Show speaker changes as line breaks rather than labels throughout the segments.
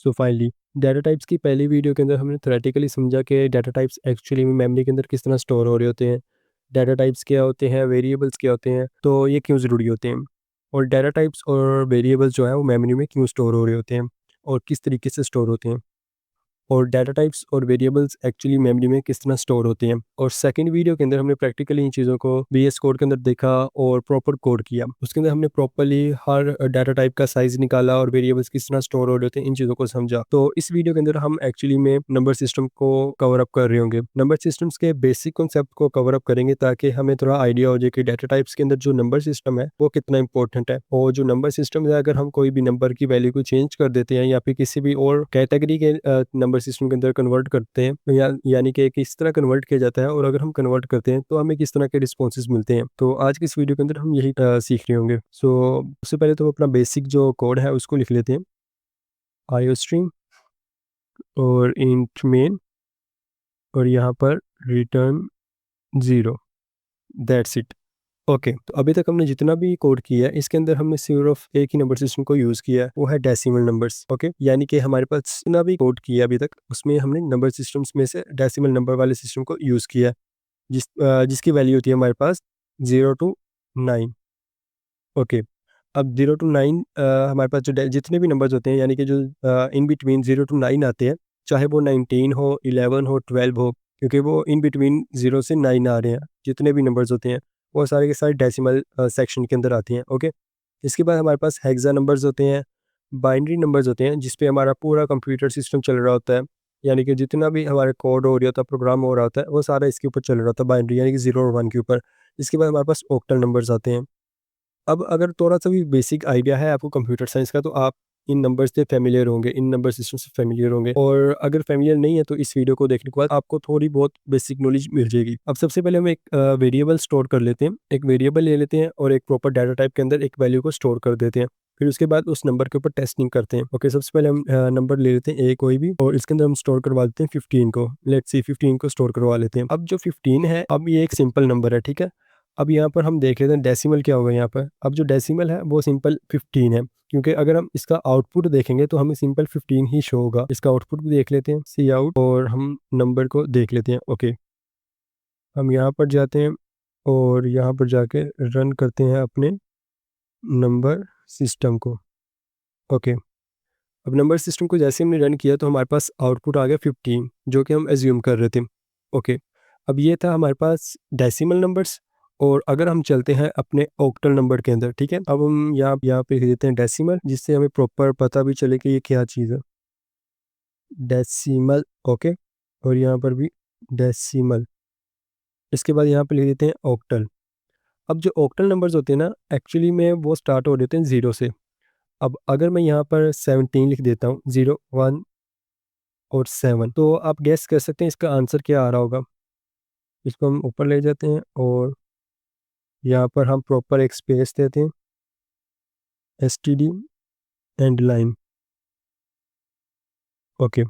So finally data types की पहली video के अंदर हमने थ्योरेटिकली समझा कि डाटा टाइप्स एक्चुअली में मेमोरी के अंदर किस तरह स्टोर हो रहे होते हैं, डाटा टाइप्स क्या होते हैं, वेरिएबल्स क्या होते हैं, तो ये क्यों ज़रूरी होते हैं, और डाटा टाइप्स और वेरिएबल्स जो है वो मेमोरी में क्यों स्टोर हो रहे होते हैं और किस तरीके से स्टोर होते हैं, और डाटा टाइप्स और वेरिएबल्स एक्चुअली मेमोरी में किस तरह स्टोर होते हैं। और सेकंड वीडियो के अंदर हमने प्रैक्टिकली इन चीज़ों को VS कोड के अंदर देखा और प्रॉपर कोड किया। उसके अंदर हमने प्रॉपर्ली हर डाटा टाइप का साइज निकाला और वेरिएबल्स किस तरह स्टोर हो रहे होते हैं, इन चीज़ों को समझा। तो इस वीडियो के अंदर हम एक्चुअली में नंबर सिस्टम को कवर अप कर रहे होंगे, नंबर सिस्टम्स के बेसिक कॉन्सेप्ट को कवर अप करेंगे ताकि हमें थोड़ा आइडिया हो जाए कि डाटा टाइप्स के अंदर जो नंबर सिस्टम है वो कितना इंपॉर्टेंट है। और जो नंबर सिस्टम है, अगर हम कोई भी नंबर की वैल्यू को चेंज कर देते हैं या फिर किसी भी और कैटेगरी के नंबर सिस्टम के अंदर कन्वर्ट करते हैं, यानी कि किस तरह कन्वर्ट किया जाता है, और अगर हम कन्वर्ट करते हैं तो हमें किस तरह के रिस्पॉन्सेज मिलते हैं, तो आज की इस वीडियो के अंदर हम यही सीख रहे होंगे। सो उससे पहले तो अपना बेसिक जो कोड है उसको लिख लेते हैं, आईओस्ट्रीम और इंट मेन और यहाँ पर रिटर्न 0, दैट्स इट। ओके, तो अभी तक हमने जितना भी कोड किया है इसके अंदर हमने सिर्फ एक ही नंबर सिस्टम को यूज़ किया है, वो है डेसिमल नंबर्स। ओके, यानी कि हमारे पास जितना भी कोड किया है अभी तक उसमें हमने नंबर सिस्टम्स में से डेसिमल नंबर वाले सिस्टम को यूज़ किया है, जिसकी वैल्यू होती है हमारे पास 0 to 9। ओके, अब 0 to 9 हमारे पास जो जितने भी नंबर्स होते हैं, यानी कि जो इन बिटवीन 0 to 9 आते हैं, चाहे वो 19 हो, 11 हो, 12 हो, क्योंकि वो इन बिटवीन 0 से 9 आ रहे हैं, जितने भी नंबर्स होते हैं वो सारे के सारे डेसिमल सेक्शन के अंदर आते हैं। ओके, इसके बाद हमारे पास हेक्सा नंबर्स होते हैं, बाइनरी नंबर्स होते हैं, जिस पे हमारा पूरा कंप्यूटर सिस्टम चल रहा होता है, यानी कि जितना भी हमारे कोड हो रहा होता है, प्रोग्राम हो रहा होता है, वो सारा इसके ऊपर चल रहा होता है, बाइनरी यानी कि 0 और 1 के ऊपर। इसके बाद हमारे पास ऑक्टल नंबर्स आते हैं। अब अगर थोड़ा-सा भी बेसिक आइडिया है आपको कंप्यूटर साइंस का, तो आप इन नंबर्स से फ़ैमिलियर होंगे, इन नंबर सिस्टम से फ़ैमिलियर होंगे, और अगर फ़ैमिलियर नहीं है तो इस वीडियो को देखने के बाद आपको थोड़ी बहुत बेसिक नॉलेज मिल जाएगी। अब सबसे पहले हम एक वेरिएबल स्टोर कर लेते हैं, एक वेरिएबल ले लेते हैं और एक प्रॉपर डाटा टाइप के अंदर एक वैल्यू को स्टोर कर देते हैं। फिर उसके बाद उस नंबर के ऊपर टेस्टिंग करते हैं। ओके, सबसे पहले हम नंबर ले लेते हैं कोई भी, और इसके अंदर हम स्टोर करवा देते हैं 15 को। लेट्स सी 15 को स्टोर करवा लेते हैं। अब जो 15 है, अब ये एक सिंपल नंबर है, ठीक है। अब यहाँ पर हम देख लेते हैं डेसिमल क्या होगा यहाँ पर। अब जो डेसिमल है वो सिंपल 15 है, क्योंकि अगर हम इसका आउटपुट देखेंगे तो हमें सिंपल 15 ही शो होगा। इसका आउटपुट भी देख लेते हैं, सी आउट, और हम नंबर को देख लेते हैं। ओके, हम यहाँ पर जाते हैं और यहाँ पर जाके रन करते हैं अपने नंबर सिस्टम को। ओके, अब नंबर सिस्टम को जैसे हमने रन किया तो हमारे पास आउटपुट आ गया 15, जो कि हम एज्यूम कर रहे थे। ओके, अब ये था हमारे पास डेसिमल नंबर्स, और अगर हम चलते हैं अपने ऑक्टल नंबर के अंदर, ठीक है, अब हम यहाँ पे लिख देते हैं डेसिमल, जिससे हमें प्रॉपर पता भी चले कि ये क्या चीज़ है, डेसिमल। ओके, और यहाँ पर भी डेसिमल। इसके बाद यहाँ पे लिख देते हैं ऑक्टल। अब जो ऑक्टल नंबर्स होते हैं ना, एक्चुअली में वो स्टार्ट हो देते हैं 0 से। अब अगर मैं यहाँ पर 17 लिख देता हूँ, 0, 1 और 7, तो आप गेस कर सकते हैं इसका आंसर क्या आ रहा होगा। इसको हम ऊपर ले जाते हैं और यहाँ पर हम प्रॉपर एक स्पेस देते हैं, एसटीडी एंड लाइन। ओके,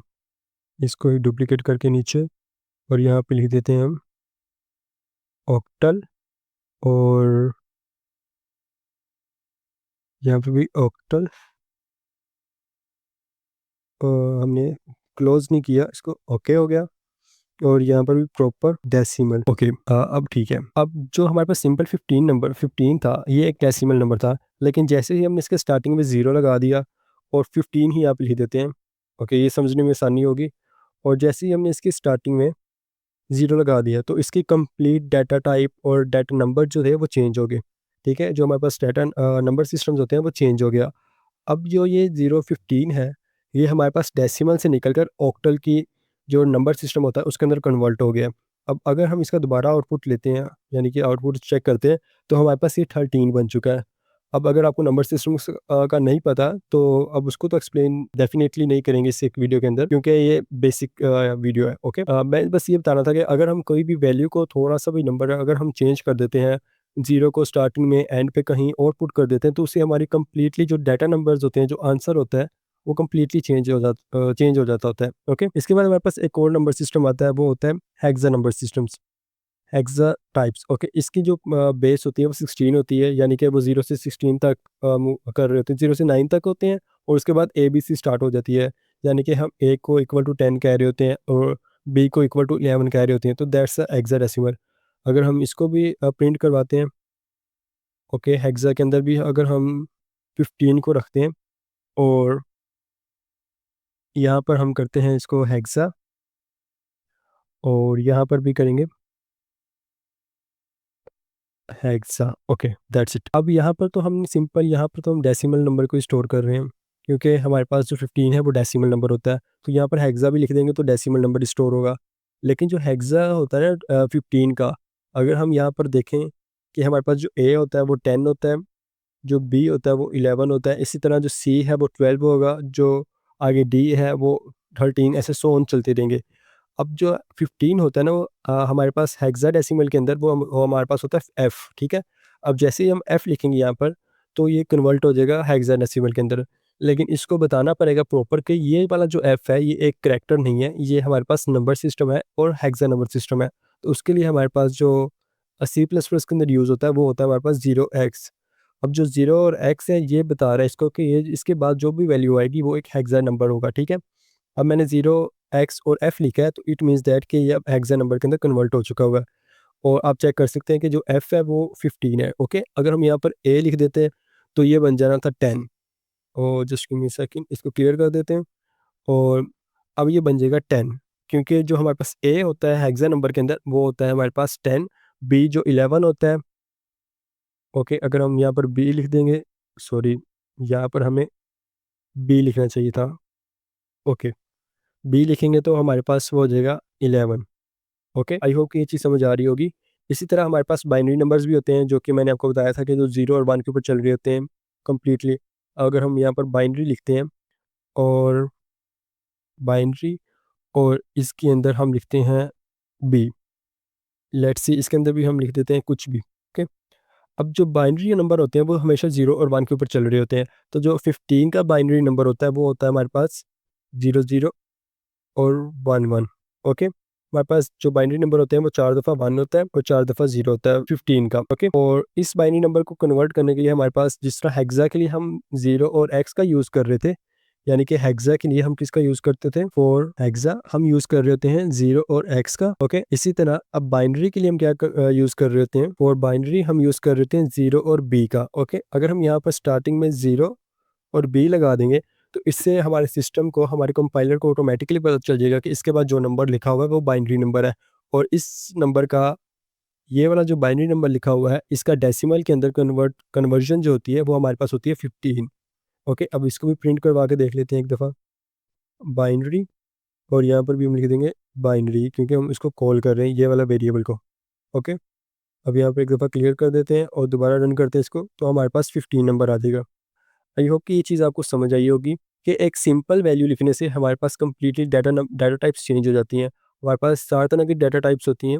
इसको ही डुप्लीकेट करके नीचे, और यहाँ पे लिख देते हैं हम ऑक्टल, और यहाँ पे भी ऑक्टल, और हमने क्लोज नहीं किया इसको। ओके हो गया, और यहाँ पर भी प्रॉपर डेसिमल। ओके, अब ठीक है। अब जो हमारे पास सिंपल 15 था, ये एक डेसिमल नंबर था, लेकिन जैसे ही हमने इसके स्टार्टिंग में 0 लगा दिया और 15 ही आप लिख देते हैं। ओके, ये समझने में आसानी होगी। और जैसे ही हमने इसकी स्टार्टिंग में 0 लगा दिया तो इसकी कंप्लीट डाटा टाइप और डाटा नंबर जो थे वो चेंज हो गए, ठीक है। जो हमारे पास डाटा नंबर सिस्टम्स होते हैं वो चेंज हो गया। अब जो ये 0-15 है, ये हमारे पास डेसिमल से निकलकर ऑक्टल की जो नंबर सिस्टम होता है उसके अंदर कन्वर्ट हो गया। अब अगर हम इसका दोबारा आउटपुट लेते हैं, यानी कि आउटपुट चेक करते हैं, तो हमारे पास ये 13 बन चुका है। अब अगर आपको नंबर सिस्टम का नहीं पता, तो अब उसको तो एक्सप्लेन डेफिनेटली नहीं करेंगे इस एक वीडियो के अंदर, क्योंकि ये बेसिक वीडियो है। ओके, मैं बस ये बताना था कि अगर हम कोई भी वैल्यू को, थोड़ा सा भी नंबर अगर हम चेंज कर देते हैं, 0 को स्टार्टिंग में एंड पे कहीं और पुट कर देते हैं, तो उससे हमारी कंप्लीटली जो डाटा नंबर्स होते हैं, जो आंसर होता है, वो कंप्लीटली चेंज हो जाता होता है। ओके, इसके बाद हमारे पास एक और नंबर सिस्टम आता है, वो होता है hexa number systems, hexa types. Okay, इसकी जो बेस होती है वो 16 होती है, यानी कि वो 0 से 16 तक मूव कर रहे होते हैं, 0 से 9 तक होते हैं, और उसके बाद ABC स्टार्ट हो जाती है, यानी कि हम ए को इक्वल टू 10 कह रहे होते हैं और बी को इक्वल टू 11 कह रहे होते हैं, तो दैट्स अ हेक्साडेसिमल। अगर हम इसको भी प्रिंट करवाते हैं, ओके, हेक्सा के अंदर भी अगर हम 15 को रखते हैं और यहाँ पर हम करते हैं इसको हेक्सा और यहाँ पर भी करेंगे हेक्सा, ओके, दैट्स इट। अब यहाँ पर तो हम सिंपल, यहाँ पर तो हम डेसिमल नंबर को स्टोर कर रहे हैं, क्योंकि हमारे पास जो 15 है वो डेसिमल नंबर होता है, तो यहाँ पर हेक्सा भी लिख देंगे तो डेसिमल नंबर स्टोर होगा। लेकिन जो हेक्सा होता है ना 15 का, अगर हम यहाँ पर देखें कि हमारे पास जो ए होता है वो 10 होता है, जो बी होता है वो 11 होता है, इसी तरह जो सी है वो 12 होगा, जो आगे डी है वो 13, ऐसे सो ऑन चलते रहेंगे। अब जो 15 होता है ना वो हमारे पास हेक्साडेसिमल के अंदर वो हमारे पास होता है एफ, ठीक है। अब जैसे ही हम एफ लिखेंगे यहाँ पर, तो ये कन्वर्ट हो जाएगा हेक्साडेसिमल के अंदर। लेकिन इसको बताना पड़ेगा प्रॉपर कि ये वाला जो एफ है ये एक करैक्टर नहीं है, ये हमारे पास नंबर सिस्टम है और हेक्सा नंबर सिस्टम है। तो उसके लिए हमारे पास जो सी प्लस प्लस के अंदर यूज़ होता है वो होता है हमारे पास 0x। अब जो 0 और x है ये बता रहा है इसको कि ये इसके बाद जो भी वैल्यू आएगी वो एक हेक्सा नंबर होगा, ठीक है। अब मैंने 0x और f लिखा है, तो इट मीन्स दैट कि ये अब हेक्सा नंबर के अंदर कन्वर्ट हो चुका होगा। और आप चेक कर सकते हैं कि जो f है वो 15 है, ओके। अगर हम यहाँ पर a लिख देते हैं तो ये बन जाना था 10। और जस्ट गिव मी सेकंड, इसको क्लियर कर देते हैं और अब ये बन जाएगा 10, क्योंकि जो हमारे पास a होता है हेक्सा नंबर के अंदर वो होता है हमारे पास 10, b जो 11 होता है, ओके। अगर हम यहाँ पर b लिख देंगे, सॉरी, यहाँ पर हमें b लिखना चाहिए था, ओके। बी लिखेंगे तो हमारे पास वो हो जाएगा 11, ओके। आई होप कि ये चीज़ समझ आ रही होगी। इसी तरह हमारे पास बाइनरी नंबर्स भी होते हैं, जो कि मैंने आपको बताया था कि जो 0 और 1 के ऊपर चल रहे होते हैं कम्प्लीटली। अगर हम यहाँ पर बाइनरी लिखते हैं और बाइनरी और इसके अंदर हम लिखते हैं बी, लेट्स सी इसके अंदर भी हम लिख देते हैं कुछ भी, ओके। अब जो बाइनरी नंबर होते हैं वो हमेशा 0 और 1 के ऊपर चल रहे होते हैं। तो जो 15 का बाइनरी नंबर होता है वो होता है हमारे पास 00 और 11, ओके। हमारे पास जो बाइनरी नंबर होते हैं वो 4 दफ़ा 1 होता है और 4 दफ़ा 0 होता है 15 का, ओके। और इस बाइनरी नंबर को कन्वर्ट करने के लिए हमारे पास, जिस तरह हेक्सा के लिए हम 0 और x का यूज़ कर रहे थे, यानी कि हेक्सा के लिए हम किसका यूज़ करते थे, फॉर हेक्सा हम यूज़ कर रहे होते हैं 0 और x का, ओके। इसी तरह अब बाइनरी के लिए हम क्या यूज़ कर रहे होते हैं, फॉर बाइनरी हम यूज़ कर रहे होते हैं 0 और b का, ओके। अगर हम यहाँ पर स्टार्टिंग में 0 और बी लगा देंगे तो इससे हमारे सिस्टम को, हमारे कंपाइलर को ऑटोमेटिकली पता चल जाएगा कि इसके बाद जो नंबर लिखा हुआ है वो बाइनरी नंबर है। और इस नंबर का, ये वाला जो बाइनरी नंबर लिखा हुआ है, इसका डेसिमल के अंदर कन्वर्जन जो होती है वो हमारे पास होती है 15, ओके। अब इसको भी प्रिंट करवा के देख लेते हैं एक दफ़ा, बाइनरी, और यहाँ पर भी हम लिख देंगे बाइनरी, क्योंकि हम इसको कॉल कर रहे हैं ये वाला वेरिएबल को, ओके। अब यहाँ पर एक दफ़ा क्लियर कर देते हैं और दोबारा रन करते हैं इसको, तो हमारे पास 15 नंबर आ जाएगा। आई होप कि ये चीज़ आपको समझ आई होगी कि एक सिंपल वैल्यू लिखने से हमारे पास कंप्लीटली डाटा टाइप्स चेंज हो जाती हैं। हमारे पास 4 तरह की डाटा टाइप्स होती हैं,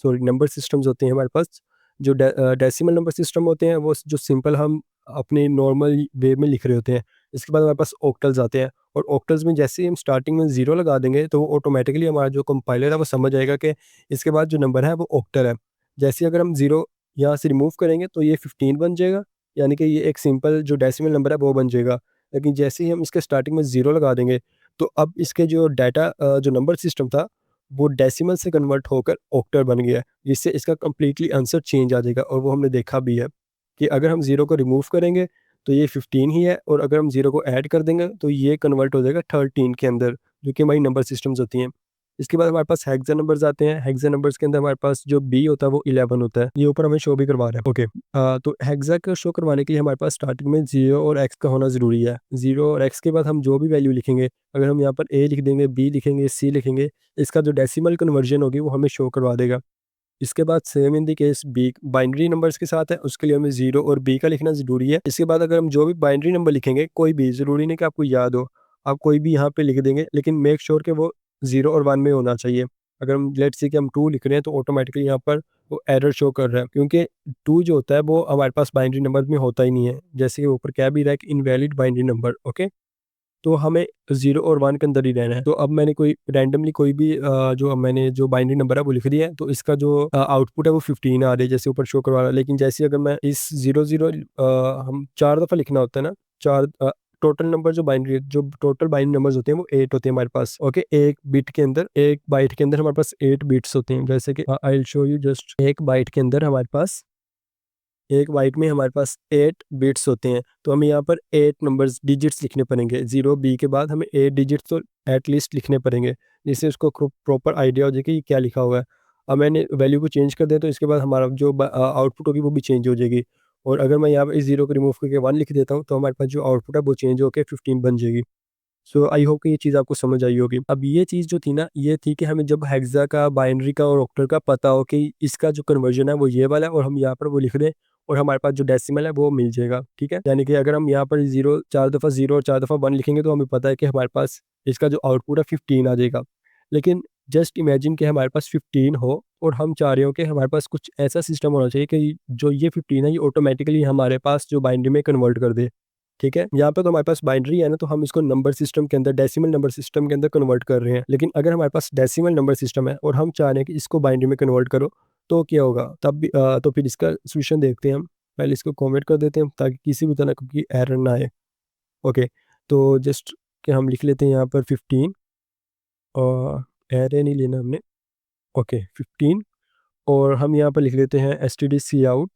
सॉरी नंबर सिस्टम्स होते हैं हमारे पास। जो डेसिमल नंबर सिस्टम होते हैं वो जो सिंपल हम अपने नॉर्मल वे में लिख रहे होते हैं। इसके बाद हमारे पास ऑक्टल्स आते हैं, और ऑक्टल्स में जैसे ही हम स्टार्टिंग में 0 लगा देंगे तो वो ऑटोमेटिकली हमारा जो कंपाइलर है वो समझ जाएगा कि इसके बाद जो नंबर है वो ऑक्टल है। जैसे ही अगर हम 0 यहाँ से रिमूव करेंगे तो ये 15 बन जाएगा, यानी कि ये एक सिंपल जो डेसिमल नंबर है वो बन जाएगा। लेकिन जैसे ही हम इसके स्टार्टिंग में 0 लगा देंगे तो अब इसके जो डाटा जो नंबर सिस्टम था वो डेसिमल से कन्वर्ट होकर ऑक्टल बन गया है, जिससे इसका कंप्लीटली आंसर चेंज आ जाएगा। और वो हमने देखा भी है कि अगर हम 0 को रिमूव करेंगे तो ये 15 ही है, और अगर हम 0 को ऐड कर देंगे तो ये कन्वर्ट हो जाएगा 13 के अंदर, जो कि हमारी नंबर सिस्टम्स होती हैं। इसके बाद हमारे पास हेक्सा नंबर्स आते हैं। हेक्सा नंबर्स के अंदर हमारे पास जो बी होता है वो 11 होता है, ये ऊपर हमें शो भी करवा रहा है, ओके। तो हेक्सा का शो करवाने के लिए हमारे पास स्टार्टिंग में 0 और x का होना ज़रूरी है। 0 और x के बाद हम जो भी वैल्यू लिखेंगे, अगर हम यहाँ पर a लिख देंगे, b लिखेंगे, c लिखेंगे, इसका जो डेसिमल कन्वर्जन होगी वो हमें शो करवा देगा। इसके बाद same in the case b binary numbers के साथ है, उसके लिए हमें 0 और b का लिखना ज़रूरी है। इसके बाद अगर हम जो भी बाइनरी नंबर लिखेंगे, कोई भी, ज़रूरी नहीं कि आपको याद हो, आप कोई भी यहाँ पे लिख देंगे, लेकिन मेक श्योर कि वो 0 और 1 में होना चाहिए। अगर हम लेट्स से कि हम 2 लिख रहे हैं तो ऑटोमेटिकली यहाँ पर वो एरर शो कर रहा है, क्योंकि 2 जो होता है वो हमारे पास बाइनरी नंबर में होता ही नहीं है। जैसे कि ऊपर कह भी रहा है कि इनवैलिड बाइनरी नंबर, ओके। तो हमें 0 और 1 के अंदर ही रहना है। तो अब मैंने कोई रैंडमली कोई भी जो बाइनरी नंबर है वो लिख दिया है, तो इसका जो आउटपुट है वो 15 आ रही है, जैसे ऊपर शो करवा रहा है। लेकिन जैसे अगर मैं इस 00 हम 4 दफ़ा लिखना होता है ना, 4 टोटल नंबर जो टोटल बाइनरी नंबर्स होते हैं वो 8 होते हैं हमारे पास। ओके, एक बाइट के अंदर हमारे पास 8 बिट्स होते हैं। जैसे कि I will show you just, एक बाइट में हमारे पास 8 बिट्स होते हैं। तो हमें यहाँ पर 8 नंबर्स डिजिट्स लिखने पड़ेंगे। 0 बी के बाद हमें 8 डिजिट्स तो एटलीस्ट लिखने पड़ेंगे, जिससे उसको प्रॉपर आइडिया हो जाए कि ये क्या लिखा हुआ है। अब मैंने वैल्यू को चेंज कर दिया, तो इसके बाद हमारा जो आउटपुट होगी वो भी चेंज हो जाएगी। और अगर मैं यहाँ पर इस 0 को रिमूव करके 1 लिख देता हूँ, तो हमारे पास जो आउटपुट है वो चेंज होकर 15 बन जाएगी। सो आई होप कि ये चीज़ आपको समझ आई होगी। अब ये चीज़ जो थी ना, ये थी कि हमें जब हेक्सा का, बाइनरी का और ऑक्टल का पता हो कि इसका जो कन्वर्जन है वो ये वाला है, और हम यहाँ पर वो लिख दें और हमारे पास जो डेसिमल है वो मिल जाएगा, ठीक है। यानी कि अगर हम यहाँ पर 4 दफ़ा 0 और 4 दफ़ा 1 लिखेंगे, तो हमें पता है कि हमारे पास इसका जो आउटपुट है 15 आ जाएगा। लेकिन जस्ट इमेजिन कि हमारे पास 15 हो और हम चाह रहे हो कि हमारे पास कुछ ऐसा सिस्टम होना चाहिए कि जो ये 15 है ये ऑटोमेटिकली हमारे पास जो बाइनरी में कन्वर्ट कर दे, ठीक है। यहाँ पे तो हमारे पास बाइनरी है ना, तो हम इसको नंबर सिस्टम के अंदर, डेसिमल नंबर सिस्टम के अंदर कन्वर्ट कर रहे हैं। लेकिन अगर हमारे पास डेसिमल नंबर सिस्टम है और हम चाह रहे हैं कि इसको बाइनरी में कन्वर्ट करो, तो क्या होगा? तब भी तो फिर इसका सॉल्यूशन देखते हैं हम। पहले इसको कमेंट कर देते हैं ताकि किसी भी तरह की एरर ना आए। ओके, तो जस्ट कि हम लिख लेते हैं यहाँ पर 15, और एरर नहीं लेना हमने। ओके, 15, और हम यहाँ पर लिख लेते हैं std cout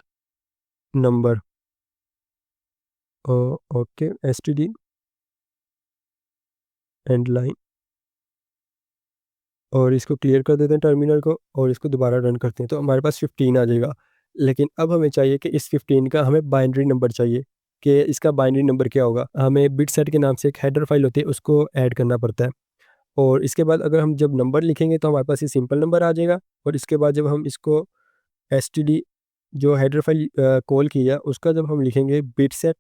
number. Okay, std and line, और इसको क्लियर कर देते हैं टर्मिनल को, और इसको दोबारा रन करते हैं, तो हमारे पास 15 आ जाएगा। लेकिन अब हमें चाहिए कि इस 15 का हमें बाइनरी नंबर चाहिए, कि इसका बाइनरी नंबर क्या होगा। हमें बिट सेट के नाम से एक हेडर फाइल होती है, उसको ऐड करना पड़ता है। और इसके बाद अगर हम जब नंबर लिखेंगे, तो हमारे पास ये सिंपल नंबर आ जाएगा। और इसके बाद जब हम इसको एसटीडी जो हेडर फाइल कॉल किया, उसका जब हम लिखेंगे बिट सेट,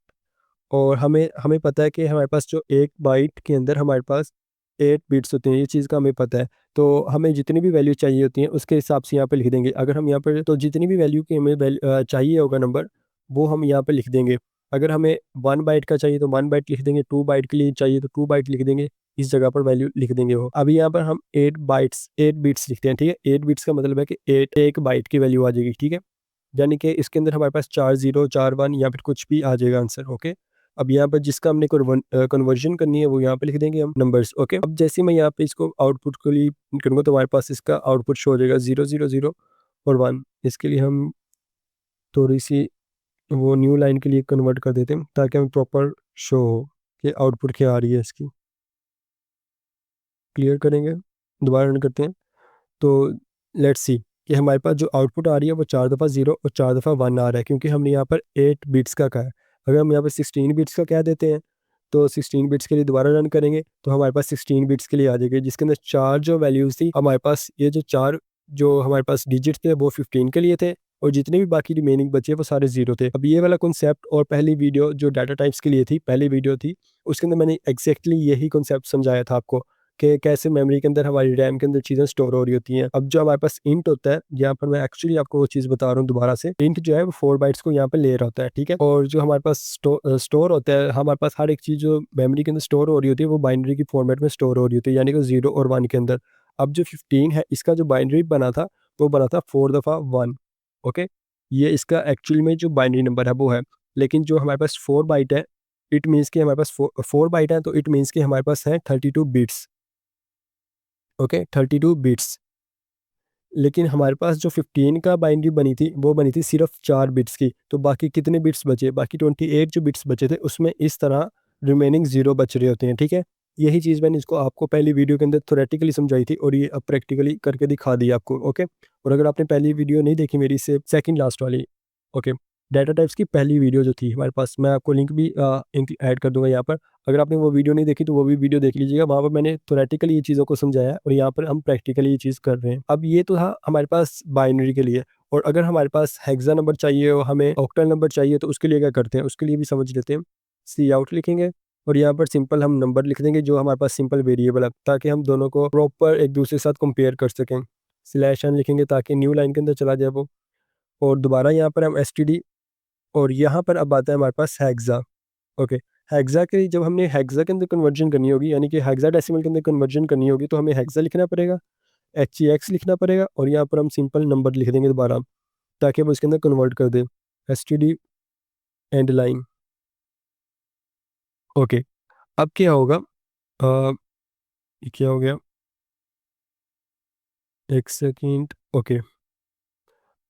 और हमें हमें पता है कि हमारे पास जो एक बाइट के अंदर हमारे पास 8 बिट्स होते हैं, ये चीज़ का हमें पता है। तो हमें जितनी भी वैल्यू चाहिए होती हैं, उसके हिसाब से यहाँ पे लिख देंगे। अगर हम यहाँ पर तो जितनी भी वैल्यू की हमें चाहिए होगा नंबर, वो हम यहाँ पे लिख देंगे। अगर हमें 1 बाइट का चाहिए तो 1 बाइट लिख देंगे, 2 बाइट के लिए चाहिए तो 2 बाइट लिख देंगे, इस जगह पर वैल्यू लिख देंगे वो। अभी यहाँ पर हम 8 बिट्स लिखते हैं, ठीक है। 8 बिट्स का मतलब है कि 8 एक बाइट की वैल्यू आ जाएगी, ठीक है। यानी कि इसके अंदर हमारे पास 4 0 4 1 या फिर कुछ भी आ जाएगा आंसर। ओके, अब यहाँ पर जिसका हमने कन्वर्जन करनी है, वो यहाँ पे लिख देंगे हम नंबर्स। ओके, अब जैसे मैं यहाँ पे इसको आउटपुट के लिए करूँगा, तो हमारे पास इसका आउटपुट शो हो जाएगा 0 0 0 और 1। इसके लिए हम थोड़ी सी वो न्यू लाइन के लिए कन्वर्ट कर देते हैं, ताकि हमें प्रॉपर शो हो कि आउटपुट क्या आ रही है इसकी। क्लियर करेंगे, दोबारा रन करते हैं, तो लेट्स सी कि हमारे पास जो आउटपुट आ रही है वो 4 दफ़ा 0 और 4 दफ़ा 1 आ रहा है, क्योंकि हमने यहाँ पर 8 बिट्स का कहा है। अगर हम यहाँ पर 16 बिट्स का कह देते हैं, तो 16 बिट्स के लिए दोबारा रन करेंगे, तो हमारे पास 16 बिट्स के लिए आ जाएगी, जिसके अंदर 4 जो वैल्यूज़ थी हमारे पास, ये जो 4 जो हमारे पास डिजिट थे वो 15 के लिए थे, और जितने भी बाकी रिमेनिंग बचे वो सारे 0 थे। अब ये वाला कॉन्सेप्ट, और पहली वीडियो जो डाटा टाइप्स के लिए थी, पहली वीडियो थी, उसके अंदर मैंने एग्जैक्टली यही कॉन्सेप्ट समझाया था आपको, कि कैसे मेमोरी के अंदर, हमारी रैम के अंदर चीज़ें स्टोर हो रही होती हैं। अब जो हमारे पास इंट होता है, यहाँ पर मैं एक्चुअली आपको वो चीज़ बता रहा हूँ दोबारा से। इंट जो है वो 4 बाइट्स को यहाँ पे ले रहा होता है, ठीक है। और जो हमारे पास स्टोर होता है, हमारे पास हर एक चीज़ जो मेमोरी के अंदर स्टोर हो रही होती है, वो बाइनरी की फॉर्मेट में स्टोर हो रही होती है, यानी कि 0 और 1 के अंदर। अब जो 15 है, इसका जो बाइनरी बना था, वो बना था 4 दफ़ा 1। ओके, ये इसका एक्चुअल में जो बाइनरी नंबर है वो है। लेकिन जो हमारे पास 4 बाइट है, इट मीन्स कि हमारे पास 4 बाइट है, तो इट मीन्स कि हमारे पास है 32 बिट्स। Okay, 32 bits. लेकिन हमारे पास जो 15 का बाइनरी बनी थी, वो बनी थी सिर्फ 4 बिट्स की। तो बाकी कितने बिट्स बचे? बाकी 28 जो बिट्स बचे थे, उसमें इस तरह रिमेनिंग 0 बच रहे होते हैं, ठीक है। यही चीज़ मैंने इसको आपको पहली वीडियो के अंदर थ्योरेटिकली समझाई थी, और ये अब प्रैक्टिकली करके दिखा दी आपको। ओके, और अगर आपने पहली वीडियो नहीं देखी मेरी, से सेकंड लास्ट वाली, ओके, डाटा टाइप्स की पहली वीडियो जो थी हमारे पास, मैं आपको लिंक भी ऐड कर दूंगा यहाँ पर। अगर आपने वो वीडियो नहीं देखी, तो वो भी वीडियो देख लीजिएगा, वहाँ पर मैंने थ्योरेटिकली ये चीज़ों को समझाया है, और यहाँ पर हम प्रैक्टिकली ये चीज़ कर रहे हैं। अब ये तो था हमारे पास बाइनरी के लिए, और अगर हमारे पास हेक्सा नंबर चाहिए और हमें ऑक्टल नंबर चाहिए, तो उसके लिए क्या करते हैं, उसके लिए भी समझ लेते हैं। सी आउट लिखेंगे, और यहाँ पर सिंपल हम नंबर लिख देंगे जो हमारे पास सिंपल वेरिएबल है, ताकि हम दोनों को प्रॉपर एक दूसरे के साथ कंपेयर कर सकें। स्लैश एन लिखेंगे ताकि न्यू लाइन के अंदर चला जाए वो, और दोबारा यहाँ पर हम एसटीडी, और यहाँ पर अब आता है हमारे पास हेक्सा। ओके, हेक्सा के जब हमने हेक्सा के अंदर कन्वर्जन करनी होगी, यानी कि हेक्साडेसिमल के अंदर कन्वर्जन करनी होगी, तो हमें हेक्सा लिखना पड़ेगा, HEX लिखना पड़ेगा, और यहाँ पर हम सिंपल नंबर लिख देंगे दोबारा, ताकि वो इसके अंदर कन्वर्ट कर दे। STD and line. ओके, अब क्या होगा, ये क्या हो गया, एक सेकंड। ओके,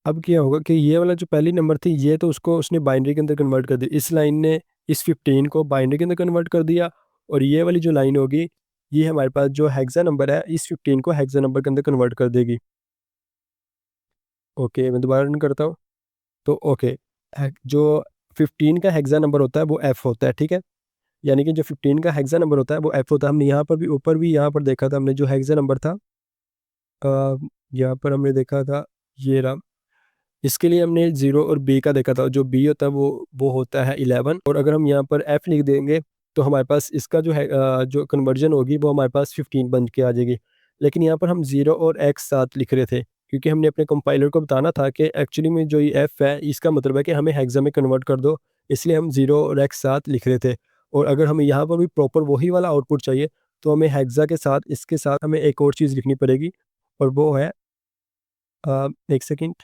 अब क्या होगा कि ये वाला जो पहली नंबर थी, ये तो उसको उसने बाइनरी के अंदर कन्वर्ट कर दिया, इस लाइन ने इस 15 को बाइनरी के अंदर कन्वर्ट कर दिया। और ये वाली जो लाइन होगी, ये हमारे पास जो हेक्सा नंबर है, इस 15 को हेक्सा नंबर के अंदर कन्वर्ट कर देगी। ओके, मैं दोबारा रन करता हूँ। तो ओके, जो 15 का हेक्सा नंबर होता है वो एफ होता है, ठीक है। यानी कि जो 15 का हेक्सा नंबर होता है वो एफ होता है। हमने यहाँ पर भी, ऊपर भी यहाँ पर देखा था हमने, जो हेक्सा नंबर था, अ, यहाँ पर हमने देखा था, ये रहा। इसके लिए हमने जीरो और बी का देखा था। जो बी होता है वो होता है 11। और अगर हम यहाँ पर एफ लिख देंगे तो हमारे पास इसका जो है जो कन्वर्जन होगी वो हमारे पास 15 बन के आ जाएगी। लेकिन यहाँ पर हम जीरो और एक्स साथ लिख रहे थे, क्योंकि हमने अपने कंपाइलर को बताना था कि एक्चुअली में जो ये एफ है इसका मतलब है कि हमें हेक्सा में कन्वर्ट कर दो, इसलिए हम जीरो और एक्स साथ लिख रहे थे। और अगर हमें यहाँ पर भी प्रॉपर वही वाला आउटपुट चाहिए तो हमें हेक्सा के साथ, इसके साथ हमें एक और चीज़ लिखनी पड़ेगी, और वो है, एक सेकेंड,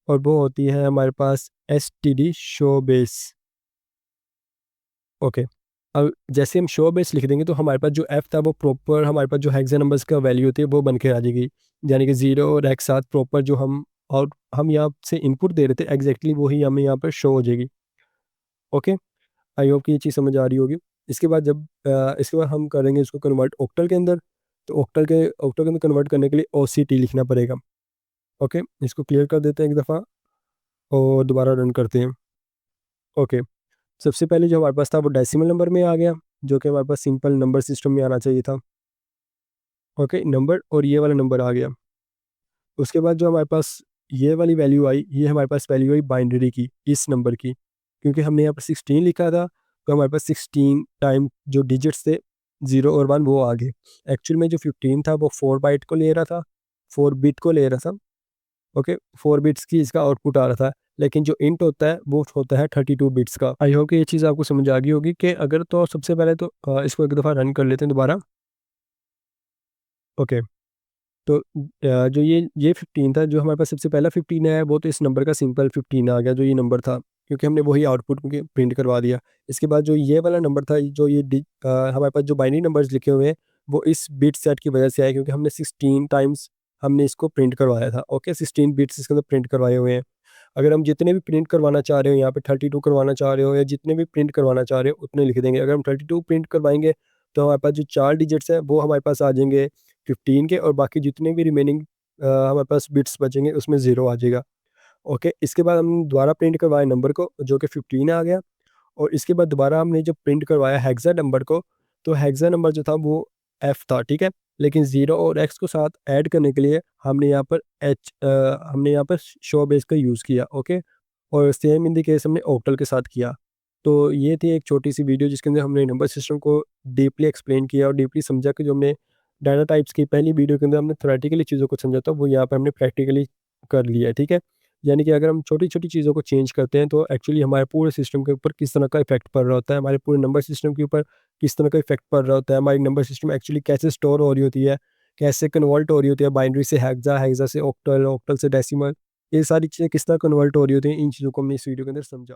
और वो होती है हमारे पास S T D show base. Okay, अब जैसे हम शो बेस लिख देंगे तो हमारे पास जो एफ था वो प्रॉपर हमारे पास जो हेक्सा नंबर्स का वैल्यू होती है वो बन के आ जाएगी। यानी कि जीरो और एक साथ प्रॉपर जो हम, और हम यहाँ से इनपुट दे रहे थे एग्जैक्टली वही हमें यहाँ पर शो हो जाएगी। ओके, आई होप कि ये चीज़ समझ आ रही होगी। इसके बाद जब इसके बाद हम करेंगे इसको कन्वर्ट ऑक्टल के अंदर। तो ऑक्टल के अंदर कन्वर्ट करने के लिए ओ सी टी लिखना पड़ेगा। ओके, इसको क्लियर कर देते हैं एक दफ़ा और दोबारा रन करते हैं। ओके, सबसे पहले जो हमारे पास था वो डेसिमल नंबर में आ गया, जो कि हमारे पास सिंपल नंबर सिस्टम में आना चाहिए था। ओके, नंबर और ये वाला नंबर आ गया। उसके बाद जो हमारे पास ये वाली वैल्यू आई, ये हमारे पास वैल्यू आई बाइनरी की, इस नंबर की। क्योंकि हमने यहाँ पर 16 लिखा था, तो हमारे पास 16 टाइम जो डिजिट्स थे, 0 और 1, वो आ गए। एक्चुअल में जो 15 था वो 4 बाइट को ले रहा था, 4 बिट को ले रहा था। ओके, 4 बिट्स की इसका आउटपुट आ रहा था। लेकिन जो इंट होता है वो होता है 32 बिट्स का। आई होप कि ये चीज़ आपको समझ आ गई होगी कि अगर, तो सबसे पहले तो इसको एक दफ़ा रन कर लेते हैं दोबारा। ओके, तो जो ये 15 था, जो हमारे पास सबसे पहला 15 है, वो तो इस नंबर का सिंपल 15 आ गया, जो ये नंबर था, क्योंकि हमने वही आउटपुट में प्रिंट करवा दिया। इसके बाद जो ये वाला नंबर था, जो हमारे पास जो बाइनरी नंबर्स लिखे हुए हैं, वो इस बिट सेट की वजह से आए, क्योंकि हमने 16 टाइम्स हमने इसको प्रिंट करवाया था। ओके, 16 बिट्स इसके अंदर प्रिंट करवाए हुए हैं। अगर हम जितने भी प्रिंट करवाना चाह रहे हो, यहाँ पे 32 करवाना चाह रहे हो, या जितने भी प्रिंट करवाना चाह रहे हो उतने लिख देंगे। अगर हम 32 प्रिंट करवाएंगे तो हमारे पास जो 4 डिजिट्स हैं वो हमारे पास आ जाएंगे 15 के, और बाकी जितने भी रिमेनिंग हमारे पास बिट्स बचेंगे उसमें 0 आ जाएगा। ओके, इसके बाद हम दोबारा प्रिंट करवाए नंबर को, जो कि 15 आ गया। और इसके बाद दोबारा हमने जब प्रिंट करवाया हेक्सा नंबर को, तो हेक्सा नंबर जो था वो एफ था, ठीक है। लेकिन ज़ीरो और एक्स को साथ ऐड करने के लिए हमने यहाँ पर शो बेस का यूज़ किया। ओके, और सेम इन द केस हमने ऑक्टल के साथ किया। तो ये थी एक छोटी सी वीडियो जिसके अंदर हमने नंबर सिस्टम को डीपली एक्सप्लेन किया और डीपली समझा, कि जो हमने डाटा टाइप्स की पहली वीडियो के अंदर हमने थ्योरेटिकली चीज़ों को समझा था, वो यहाँ पर हमने प्रैक्टिकली कर लिया है, ठीक है। यानी कि अगर हम छोटी-छोटी चीज़ों को चेंज करते हैं तो एक्चुअली हमारे पूरे सिस्टम के ऊपर किस तरह का इफ़ेक्ट पड़ रहा होता है, हमारे पूरे नंबर सिस्टम के ऊपर किस तरह का इफ़ेक्ट पड़ रहा होता है, हमारी नंबर सिस्टम एक्चुअली कैसे स्टोर हो रही होती है, कैसे कन्वर्ट हो रही होती है बाइनरी से हेक्सा, हेक्सा से ऑक्टल, ऑक्टल से डेसिमल, ये सारी चीज़ें किस तरह कन्वर्ट हो रही होती हैं, इन चीज़ों को हमने इस वीडियो के अंदर समझा।